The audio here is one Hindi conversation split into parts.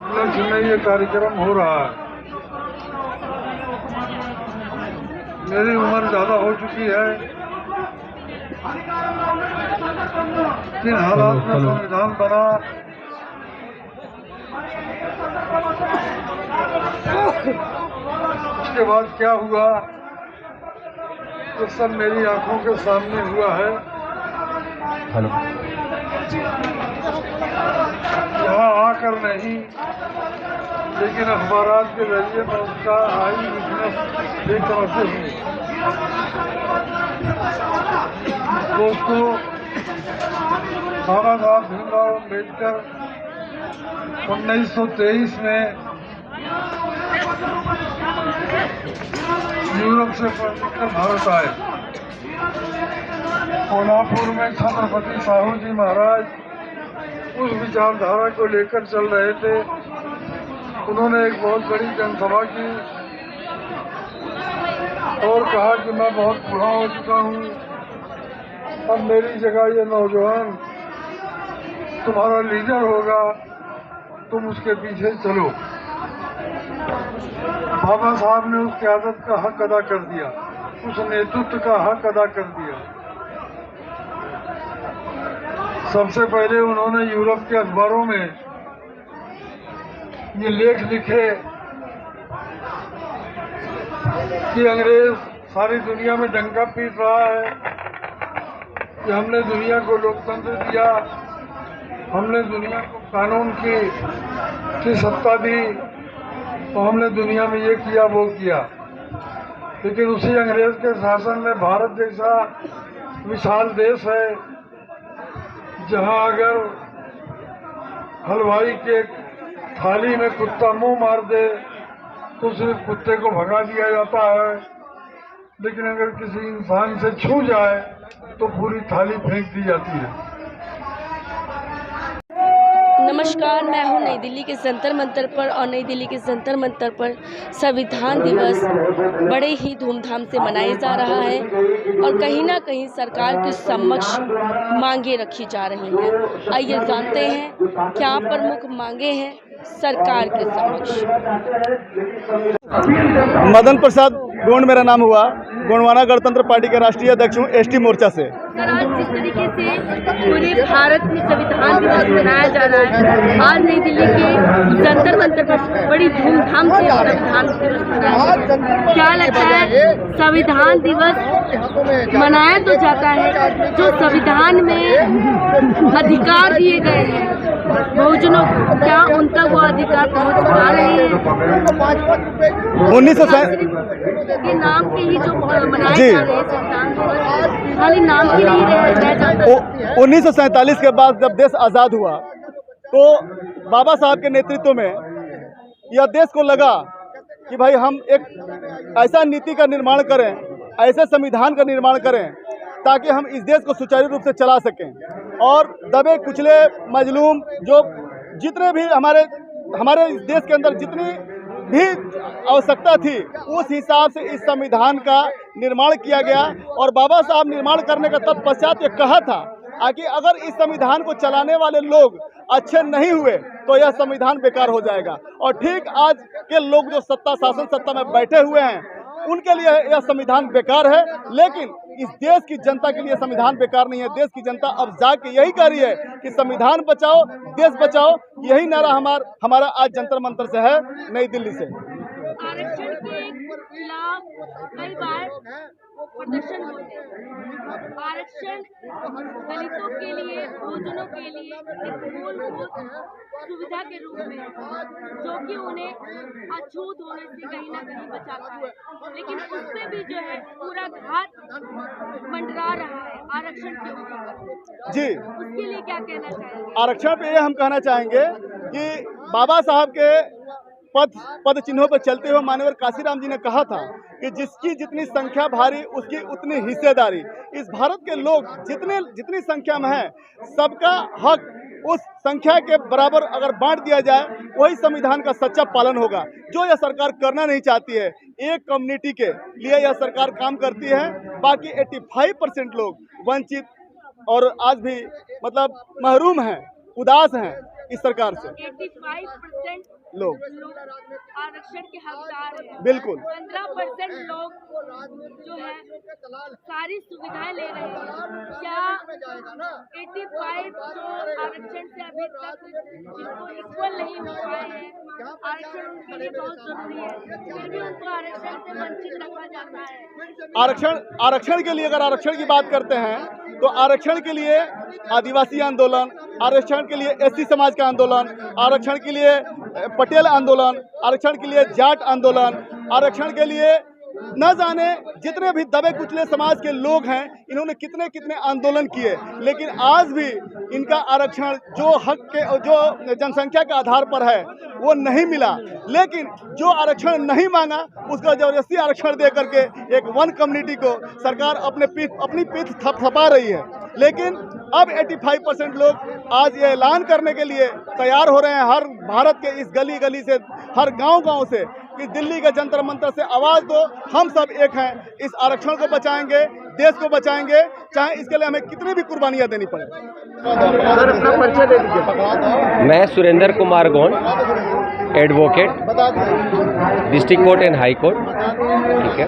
लक्ष्य में ये कार्यक्रम हो रहा है। मेरी उम्र ज़्यादा हो चुकी है। किन हालात में संविधान बना, उसके बाद क्या हुआ, ये सब मेरी आंखों के सामने हुआ है। यहाँ आकर नहीं, लेकिन अखबारात के जरिए मैं उसका आई विटनेस एक तरह से हूँ। दोस्तों, बाबा साहब भीमराव अम्बेडकर 1923 में यूरोप से पढ़कर भारत आए। कोल्हापुर में छत्रपति साहू जी महाराज उस विचारधारा को लेकर चल रहे थे। उन्होंने एक बहुत बड़ी जनसभा की और कहा कि मैं बहुत बूढ़ा हो चुका हूँ, अब मेरी जगह ये नौजवान तुम्हारा लीडर होगा, तुम उसके पीछे चलो। बाबा साहब ने उस क़यादत का हक अदा कर दिया, उस नेतृत्व का हक अदा कर दिया। सबसे पहले उन्होंने यूरोप के अखबारों में ये लेख लिखे कि अंग्रेज सारी दुनिया में डंका पीट रहा है कि हमने दुनिया को लोकतंत्र दिया, हमने दुनिया को कानून की सत्ता दी, तो हमने दुनिया में ये किया वो किया। लेकिन उसी अंग्रेज के शासन में भारत जैसा विशाल देश है, जहां अगर हलवाई के थाली में कुत्ता मुंह मार दे तो सिर्फ कुत्ते को भगा दिया जाता है, लेकिन अगर किसी इंसान से छू जाए तो पूरी थाली फेंक दी जाती है। नमस्कार, मैं हूं नई दिल्ली के जंतर मंतर पर और नई दिल्ली के जंतर मंतर पर संविधान दिवस बड़े ही धूमधाम से मनाया जा रहा है और कहीं ना कहीं सरकार के समक्ष मांगे रखी जा रही हैं। आइए जानते हैं क्या प्रमुख मांगे हैं सरकार के समक्ष। मदन प्रसाद गोंड मेरा नाम हुआ, गोंडवाना गणतंत्र पार्टी के राष्ट्रीय अध्यक्ष हूँ एसटी मोर्चा से। सर, आज जिस तरीके से पूरे भारत में संविधान दिवस मनाया जा रहा है, आज नई दिल्ली के जंतर मंतर पर बड़ी धूमधाम से संविधान दिवस मनाया। क्या लगता है, संविधान दिवस मनाया तो जाता है, जो संविधान में अधिकार दिए गए हैं बहुजनों को, क्या उन तक वो अधिकार पहुँच पा रहे हैं? 1947 के नाम पे ही जो मनाए जा रहे हैं संविधान दिवस, खाली नाम की नहीं रह जाता। 1947 के बाद जब देश आज़ाद हुआ तो बाबा साहब के नेतृत्व में यह देश को लगा कि भाई हम एक ऐसा नीति का निर्माण करें, ऐसे संविधान का निर्माण करें ताकि हम इस देश को सुचारू रूप से चला सकें और दबे कुचले मजलूम जो जितने भी हमारे इस देश के अंदर जितनी भी आवश्यकता थी, उस हिसाब से इस संविधान का निर्माण किया गया। और बाबा साहब निर्माण करने का तत्पश्चात ये कहा था कि अगर इस संविधान को चलाने वाले लोग अच्छे नहीं हुए तो यह संविधान बेकार हो जाएगा। और ठीक आज के लोग जो शासन सत्ता में बैठे हुए हैं, उनके लिए यह संविधान बेकार है, लेकिन इस देश की जनता के लिए संविधान बेकार नहीं है। देश की जनता अब जाके यही कह रही है कि संविधान बचाओ, देश बचाओ। यही नारा हमारा आज जंतर मंतर से है, नई दिल्ली से। आरक्षण के खिलाफ कई बार प्रदर्शन होते हैं। आरक्षण दलितों के लिए, बहुजनों के लिए एक मूलभूत सुविधा के रूप में, जो कि उन्हें अछूत होने से कहीं ना कहीं बचाता है, लेकिन उसमें भी जो है पूरा घात मंडरा रहा है आरक्षण के ऊपर। जी, उसके लिए क्या कहना चाहेंगे? आरक्षण पे ये हम कहना चाहेंगे कि बाबा साहब के पद चिन्हों पर चलते हुए माननीय काशीराम जी ने कहा था कि जिसकी जितनी संख्या भारी उसकी उतनी हिस्सेदारी। इस भारत के लोग जितनी संख्या में हैं, सबका हक उस संख्या के बराबर अगर बांट दिया जाए, वही संविधान का सच्चा पालन होगा, जो यह सरकार करना नहीं चाहती है। एक कम्युनिटी के लिए यह सरकार काम करती है, बाकी 85% लोग वंचित और आज भी महरूम हैं, उदास हैं। इस सरकार से? 85% लोग आरक्षण के हकदार हैं। बिल्कुल। 15% लोग जो है सारी सुविधाएं ले रहे हैं। क्या 85 जो आरक्षण से अभी तक जिनको इक्वल नहीं हो पाए हैं, आरक्षण उनके लिए बहुत जरूरी है, फिर भी उनको आरक्षण से वंचित रखा जाता है। आरक्षण के लिए अगर आरक्षण की बात करते हैं तो आरक्षण के लिए आदिवासी आंदोलन, आरक्षण के लिए एससी समाज का आंदोलन, आरक्षण के लिए पटेल आंदोलन, आरक्षण के लिए जाट आंदोलन, आरक्षण के लिए न जाने जितने भी दबे कुचले समाज के लोग हैं, इन्होंने कितने कितने आंदोलन किए, लेकिन आज भी इनका आरक्षण जो हक के जो जनसंख्या के आधार पर है वो नहीं मिला। लेकिन जो आरक्षण नहीं मांगा उसका जबरदस्ती आरक्षण दे करके एक वन कम्युनिटी को सरकार अपनी पीठ थपथपा रही है। लेकिन अब 85% लोग आज ये ऐलान करने के लिए तैयार हो रहे हैं, हर भारत के इस गली गली से, हर गांव से, कि दिल्ली के जंतर मंतर से आवाज़ दो, हम सब एक हैं, इस आरक्षण को बचाएंगे, देश को बचाएंगे, चाहे इसके लिए हमें कितनी भी कुर्बानियां देनी पड़े। सर अपना परिचय दे दीजिए। मैं Surendra Kumar Gond, advocate, district court and high court, ठीक है।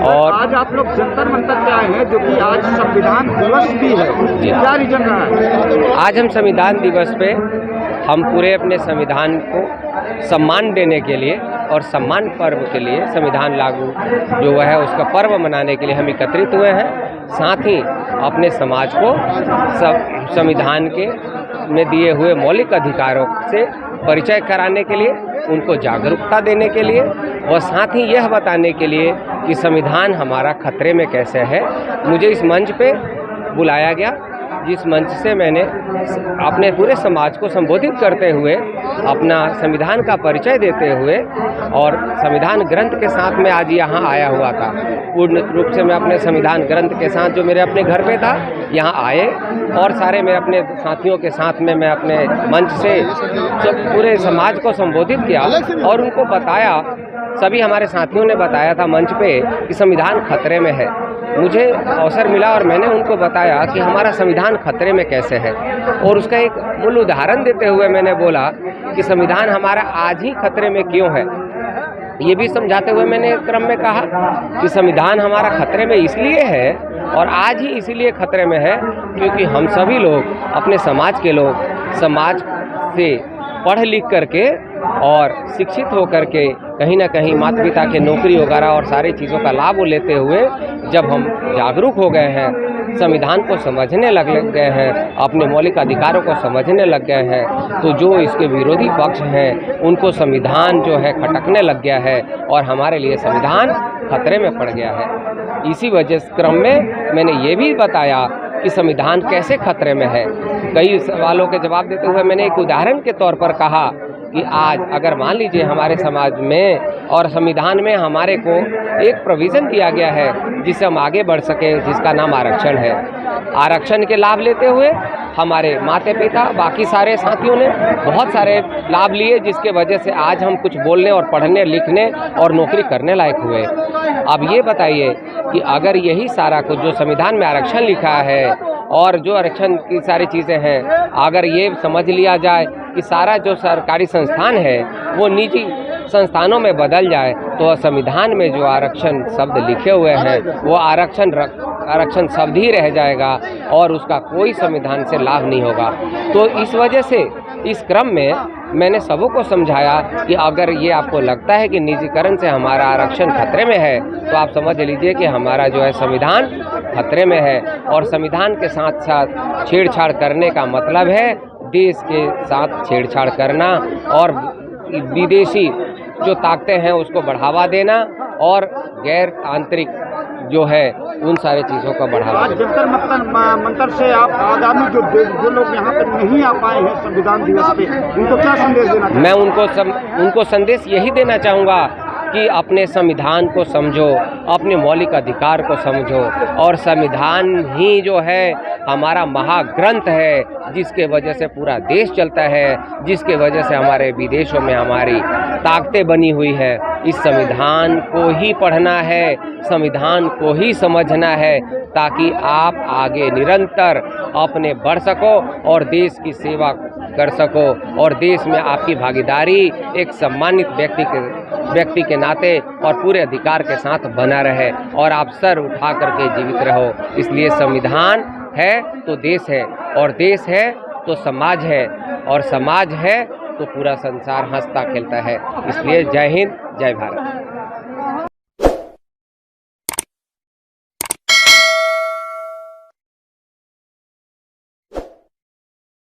और आज आप लोग जंतर मंतर पे आए हैं, जो कि आज संविधान दिवस भी है, क्या रीजन रहा है? आज हम संविधान दिवस पे हम पूरे अपने संविधान को सम्मान देने के लिए और सम्मान पर्व के लिए, संविधान लागू जो है उसका पर्व मनाने के लिए हम एकत्रित हुए हैं। साथ ही अपने समाज को संविधान के में दिए हुए मौलिक अधिकारों से परिचय कराने के लिए, उनको जागरूकता देने के लिए और साथ ही यह बताने के लिए कि संविधान हमारा खतरे में कैसे है। मुझे इस मंच पे बुलाया गया, जिस मंच से मैंने अपने पूरे समाज को संबोधित करते हुए अपना संविधान का परिचय देते हुए और संविधान ग्रंथ के साथ में आज यहाँ आया हुआ था। पूर्ण रूप से मैं अपने संविधान ग्रंथ के साथ जो मेरे अपने घर पे था यहाँ आए और सारे मेरे अपने साथियों के साथ में मैं अपने मंच से पूरे समाज को संबोधित किया और उनको बताया, सभी हमारे साथियों ने बताया था मंच पे कि संविधान खतरे में है। मुझे अवसर मिला और मैंने उनको बताया कि हमारा संविधान खतरे में कैसे है और उसका एक मूल उदाहरण देते हुए मैंने बोला कि संविधान हमारा आज ही खतरे में क्यों है। ये भी समझाते हुए मैंने क्रम में कहा कि संविधान हमारा खतरे में इसलिए है और आज ही इसीलिए खतरे में है क्योंकि हम सभी लोग, अपने समाज के लोग, समाज से पढ़ लिख करके और शिक्षित होकर के कहीं ना कहीं माता पिता के नौकरी वगैरह और सारी चीज़ों का लाभ लेते हुए जब हम जागरूक हो गए हैं, संविधान को समझने लग गए हैं, अपने मौलिक अधिकारों को समझने लग गए हैं, तो जो इसके विरोधी पक्ष हैं उनको संविधान जो है खटकने लग गया है और हमारे लिए संविधान खतरे में पड़ गया है। इसी वजह से क्रम में मैंने ये भी बताया कि संविधान कैसे खतरे में है। कई सवालों के जवाब देते हुए मैंने एक उदाहरण के तौर पर कहा कि आज अगर मान लीजिए हमारे समाज में और संविधान में हमारे को एक प्रोविज़न दिया गया है जिससे हम आगे बढ़ सकें, जिसका नाम आरक्षण है। आरक्षण के लाभ लेते हुए हमारे माता पिता, बाकी सारे साथियों ने बहुत सारे लाभ लिए, जिसके वजह से आज हम कुछ बोलने और पढ़ने लिखने और नौकरी करने लायक हुए। अब ये बताइए कि अगर यही सारा कुछ जो संविधान में आरक्षण लिखा है और जो आरक्षण की सारी चीज़ें हैं, अगर ये समझ लिया जाए कि सारा जो सरकारी संस्थान है वो निजी संस्थानों में बदल जाए तो संविधान में जो आरक्षण शब्द लिखे हुए हैं वो आरक्षण शब्द ही रह जाएगा और उसका कोई संविधान से लाभ नहीं होगा। तो इस वजह से इस क्रम में मैंने सबों को समझाया कि अगर ये आपको लगता है कि निजीकरण से हमारा आरक्षण खतरे में है तो आप समझ लीजिए कि हमारा जो है संविधान खतरे में है और संविधान के साथ साथ छेड़छाड़ करने का मतलब है देश के साथ छेड़छाड़ करना और विदेशी जो ताकतें हैं उसको बढ़ावा देना और गैर आंतरिक जो है उन सारे चीज़ों का बढ़ावा देना। जंतर मंतर से आप आगामी जो लोग यहाँ पर नहीं आ पाए हैं संविधान दिवस पे, उनको क्या संदेश देना चाहते? मैं उनको संदेश यही देना चाहूँगा कि अपने संविधान को समझो, अपने मौलिक अधिकार को समझो और संविधान ही जो है हमारा महाग्रंथ है जिसके वजह से पूरा देश चलता है, जिसके वजह से हमारे विदेशों में हमारी ताकतें बनी हुई है। इस संविधान को ही पढ़ना है, संविधान को ही समझना है ताकि आप आगे निरंतर अपने बढ़ सको और देश की सेवा कर सको और देश में आपकी भागीदारी एक सम्मानित व्यक्ति के नाते और पूरे अधिकार के साथ बना रहे और आप सर उठा करके जीवित रहो। इसलिए संविधान है तो देश है और देश है तो समाज है और समाज है तो पूरा संसार हंसता खेलता है। इसलिए जय हिंद, जय भारत।